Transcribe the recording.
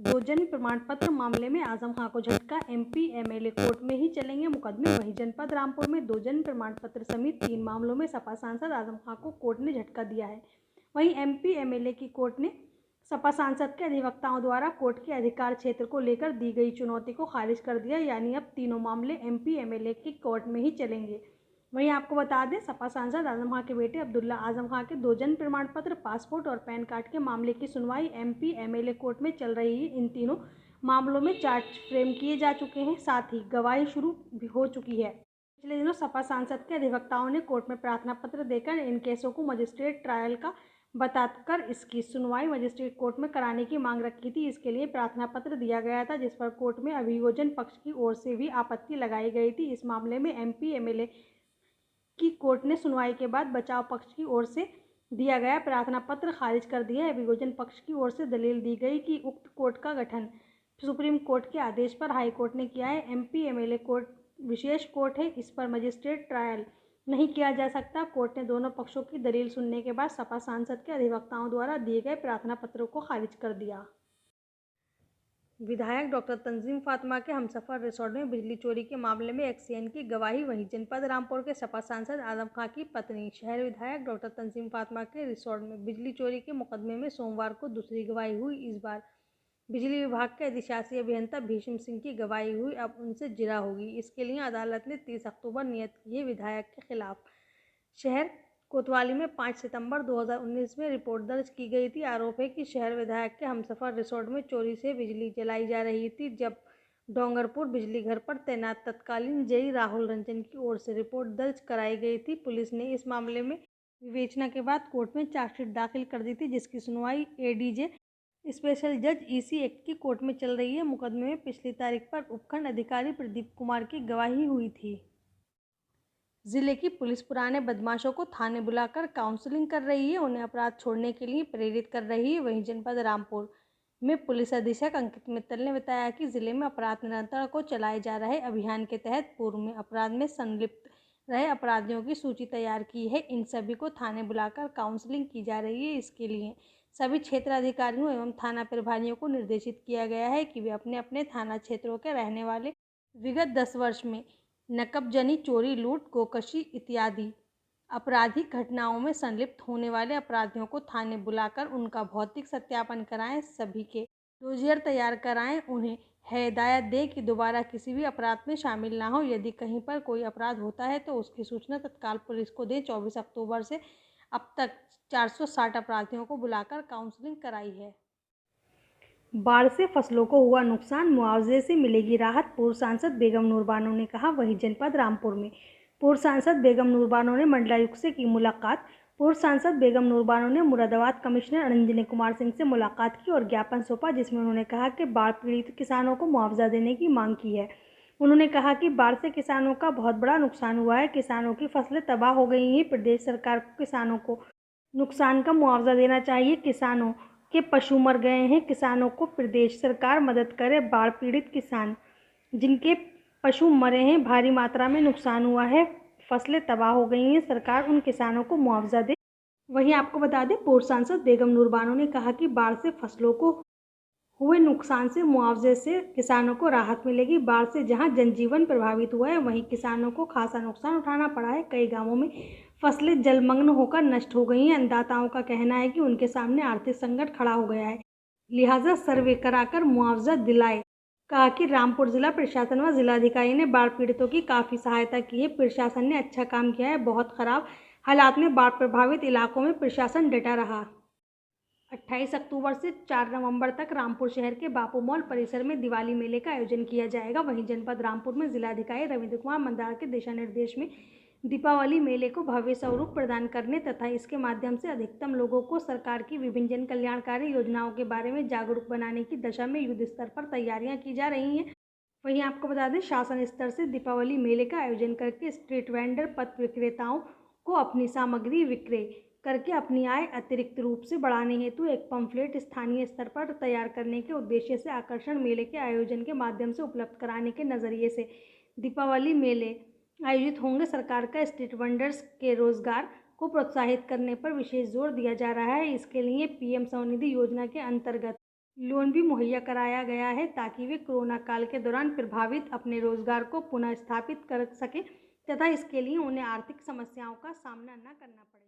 दो जन प्रमाण पत्र मामले में आजम खां को झटका, एमपी एमएलए कोर्ट में ही चलेंगे मुकदमे। वहीं जनपद रामपुर में दो जन प्रमाण पत्र समेत 3 मामलों में सपा सांसद आजम खां को कोर्ट ने झटका दिया है। वहीं एमपी एमएलए की कोर्ट ने सपा सांसद के अधिवक्ताओं द्वारा कोर्ट के अधिकार क्षेत्र को लेकर दी गई चुनौती को खारिज कर दिया, यानी अब तीनों मामले एमपी एमएलए की कोर्ट में ही चलेंगे। वहीं आपको बता दें, सपा सांसद आजम खां के बेटे अब्दुल्ला आजम खां के 2 जन प्रमाण पत्र, पासपोर्ट और पैन कार्ड के मामले की सुनवाई एमपी एमएलए कोर्ट में चल रही है। इन तीनों मामलों में चार्ज फ्रेम किए जा चुके हैं, साथ ही गवाही शुरू भी हो चुकी है। पिछले दिनों सपा सांसद के अधिवक्ताओं ने कोर्ट में प्रार्थना पत्र देकर इन केसों को मजिस्ट्रेट ट्रायल का बताकर इसकी सुनवाई मजिस्ट्रेट कोर्ट में कराने की मांग रखी थी। इसके लिए प्रार्थना पत्र दिया गया था, जिस पर कोर्ट में अभियोजन पक्ष की ओर से भी आपत्ति लगाई गई थी। इस मामले में एमपी एमएलए की कोर्ट ने सुनवाई के बाद बचाव पक्ष की ओर से दिया गया प्रार्थना पत्र खारिज कर दिया है। अभियोजन पक्ष की ओर से दलील दी गई कि उक्त कोर्ट का गठन सुप्रीम कोर्ट के आदेश पर हाई कोर्ट ने किया है। एमपी एमएलए कोर्ट विशेष कोर्ट है, इस पर मजिस्ट्रेट ट्रायल नहीं किया जा सकता। कोर्ट ने दोनों पक्षों की दलील सुनने के बाद सपा सांसद के अधिवक्ताओं द्वारा दिए गए प्रार्थना पत्रों को खारिज कर दिया। विधायक डॉक्टर तंजीम फातिमा के हमसफर रिसोर्ट में बिजली चोरी के मामले में एक्सीएन की गवाही। वहीं जनपद रामपुर के सपा सांसद आजम खां की पत्नी शहर विधायक डॉक्टर तंजीम फातिमा के रिसोर्ट में बिजली चोरी के मुकदमे में सोमवार को दूसरी गवाही हुई। इस बार बिजली विभाग के अधिशासी अभियंता भीष्म सिंह की गवाही हुई। अब उनसे जिरा होगी। इसके लिए अदालत ने 30 अक्टूबर नियत की है। विधायक के खिलाफ शहर कोतवाली में 5 सितंबर 2019 में रिपोर्ट दर्ज की गई थी। आरोप है कि शहर विधायक के हमसफर रिसोर्ट में चोरी से बिजली जलाई जा रही थी, जब डोंगरपुर बिजली घर पर तैनात तत्कालीन जेई राहुल रंजन की ओर से रिपोर्ट दर्ज कराई गई थी। पुलिस ने इस मामले में विवेचना के बाद कोर्ट में चार्जशीट दाखिल कर दी थी, जिसकी सुनवाई एडीजे स्पेशल जज ईसी एक्ट की कोर्ट में चल रही है। मुकदमे में पिछली तारीख पर उपखंड अधिकारी प्रदीप कुमार की गवाही हुई थी। जिले की पुलिस पुराने बदमाशों को थाने बुलाकर काउंसलिंग कर रही है, उन्हें अपराध छोड़ने के लिए प्रेरित कर रही है। वहीं जनपद रामपुर में पुलिस अधीक्षक अंकित मित्तल ने बताया कि जिले में अपराध नियंत्रण को चलाए जा रहे अभियान के तहत पूर्व में अपराध में संलिप्त रहे अपराधियों की सूची तैयार की है। इन सभी को थाने बुलाकर काउंसलिंग की जा रही है। इसके लिए सभी क्षेत्राधिकारियों एवं थाना प्रभारियों को निर्देशित किया गया है कि वे अपने अपने थाना क्षेत्रों के रहने वाले विगत 10 वर्ष में नकबजनी, चोरी, लूट, गोकशी इत्यादि आपराधिक घटनाओं में संलिप्त होने वाले अपराधियों को थाने बुलाकर उनका भौतिक सत्यापन कराएं, सभी के डोजियर तैयार कराएं, उन्हें हिदायत दें कि दोबारा किसी भी अपराध में शामिल ना हो। यदि कहीं पर कोई अपराध होता है तो उसकी सूचना तत्काल पुलिस को दें। 24 अक्टूबर से अब तक 460 अपराधियों को बुलाकर काउंसलिंग कराई है। बाढ़ से फसलों को हुआ नुकसान, मुआवजे से मिलेगी राहत, पूर्व सांसद बेगम नूर बानो ने कहा। वहीं जनपद रामपुर में पूर्व सांसद बेगम नूर बानो ने मंडलायुक्त से की मुलाकात। पूर्व सांसद बेगम नूर बानो ने मुरादाबाद कमिश्नर अंजनी कुमार सिंह से मुलाकात की और ज्ञापन सौंपा, जिसमें उन्होंने कहा कि बाढ़ पीड़ित किसानों को मुआवजा देने की मांग की है। उन्होंने कहा कि बाढ़ से किसानों का बहुत बड़ा नुकसान हुआ है, किसानों की फसलें तबाह हो गई हैं। प्रदेश सरकार को किसानों को नुकसान का मुआवजा देना चाहिए। किसानों के पशु मर गए हैं, किसानों को प्रदेश सरकार मदद करे। बाढ़ पीड़ित किसान जिनके पशु मरे हैं, भारी मात्रा में नुकसान हुआ है, फसलें तबाह हो गई हैं, सरकार उन किसानों को मुआवजा दे। वहीं आपको बता दें, पूर्व सांसद बेगम नूर बानो ने कहा कि बाढ़ से फसलों को हुए नुकसान से मुआवजे से किसानों को राहत मिलेगी। बाढ़ से जहां जनजीवन प्रभावित हुआ है, वहीं किसानों को खासा नुकसान उठाना पड़ा है। कई गांवों में फसलें जलमग्न होकर नष्ट हो गई हैं। अन्नदाताओं का कहना है कि उनके सामने आर्थिक संकट खड़ा हो गया है, लिहाजा सर्वे कराकर मुआवजा दिलाए। कहा कि रामपुर जिला प्रशासन व जिलाधिकारी ने बाढ़ पीड़ितों की काफ़ी सहायता की है। प्रशासन ने अच्छा काम किया है। बहुत खराब हालात में बाढ़ प्रभावित इलाकों में प्रशासन डटा रहा। 28 अक्टूबर से 4 नवंबर तक रामपुर शहर के बापू मॉल परिसर में दिवाली मेले का आयोजन किया जाएगा। वहीं जनपद रामपुर में जिलाधिकारी रविंद्र कुमार मंदार के दिशा निर्देश में दीपावली मेले को भव्य स्वरूप प्रदान करने तथा इसके माध्यम से अधिकतम लोगों को सरकार की विभिन्न जन कल्याणकारी योजनाओं के बारे में जागरूक बनाने की दिशा में युद्ध स्तर पर तैयारियां की जा रही हैं। वहीं आपको बता दें, शासन स्तर से दीपावली मेले का आयोजन करके स्ट्रीट वेंडर, पथ विक्रेताओं को अपनी सामग्री विक्रय करके अपनी आय अतिरिक्त रूप से बढ़ाने हेतु एक पंफलेट स्थानीय स्तर पर तैयार करने के उद्देश्य से आकर्षण मेले के आयोजन के माध्यम से उपलब्ध कराने के नज़रिए से दीपावली मेले आयोजित होंगे। सरकार का स्ट्रीट वेंडर्स के रोजगार को प्रोत्साहित करने पर विशेष जोर दिया जा रहा है। इसके लिए पीएम स्वनिधि योजना के अंतर्गत लोन भी मुहैया कराया गया है ताकि वे कोरोना काल के दौरान प्रभावित अपने रोजगार को पुनः स्थापित कर सकें तथा इसके लिए उन्हें आर्थिक समस्याओं का सामना न करना पड़े।